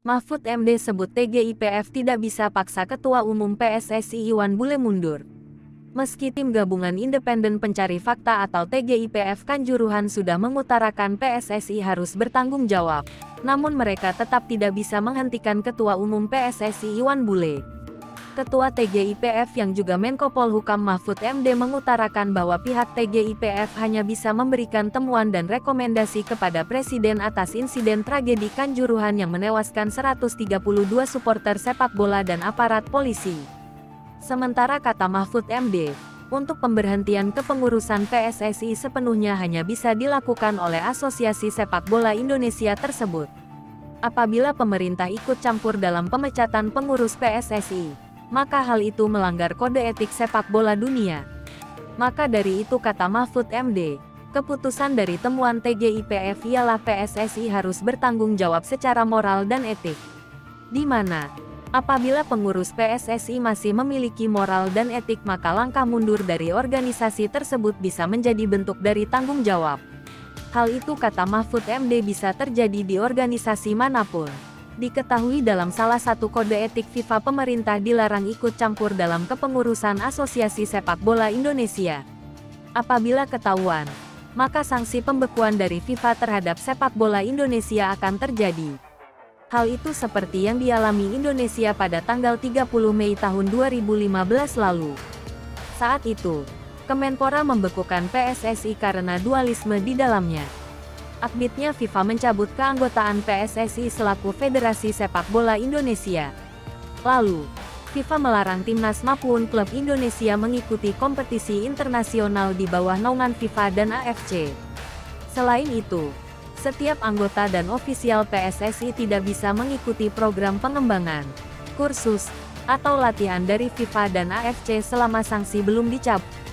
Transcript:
Mahfud MD sebut TGIPF tidak bisa paksa Ketua Umum PSSI Iwan Bule mundur. Meski Tim Gabungan Independen Pencari Fakta atau TGIPF Kanjuruhan sudah mengutarakan PSSI harus bertanggung jawab, namun mereka tetap tidak bisa menghentikan Ketua Umum PSSI Iwan Bule. Ketua TGIPF yang juga Menko Polhukam Mahfud MD mengutarakan bahwa pihak TGIPF hanya bisa memberikan temuan dan rekomendasi kepada Presiden atas insiden tragedi Kanjuruhan yang menewaskan 132 supporter sepak bola dan aparat polisi. Sementara kata Mahfud MD, untuk pemberhentian kepengurusan PSSI sepenuhnya hanya bisa dilakukan oleh Asosiasi Sepak Bola Indonesia tersebut. Apabila pemerintah ikut campur dalam pemecatan pengurus PSSI, maka hal itu melanggar kode etik sepak bola dunia. Maka dari itu kata Mahfud MD, keputusan dari temuan TGIPF ialah PSSI harus bertanggung jawab secara moral dan etik. Di mana, apabila pengurus PSSI masih memiliki moral dan etik maka langkah mundur dari organisasi tersebut bisa menjadi bentuk dari tanggung jawab. Hal itu kata Mahfud MD bisa terjadi di organisasi manapun. Diketahui dalam salah satu kode etik FIFA pemerintah dilarang ikut campur dalam kepengurusan Asosiasi Sepak Bola Indonesia. Apabila ketahuan, maka sanksi pembekuan dari FIFA terhadap sepak bola Indonesia akan terjadi. Hal itu seperti yang dialami Indonesia pada tanggal 30 Mei tahun 2015 lalu. Saat itu, Kemenpora membekukan PSSI karena dualisme di dalamnya. Akibatnya FIFA mencabut keanggotaan PSSI selaku Federasi Sepak Bola Indonesia. Lalu, FIFA melarang timnas maupun klub Indonesia mengikuti kompetisi internasional di bawah naungan FIFA dan AFC. Selain itu, setiap anggota dan ofisial PSSI tidak bisa mengikuti program pengembangan, kursus, atau latihan dari FIFA dan AFC selama sanksi belum dicabut.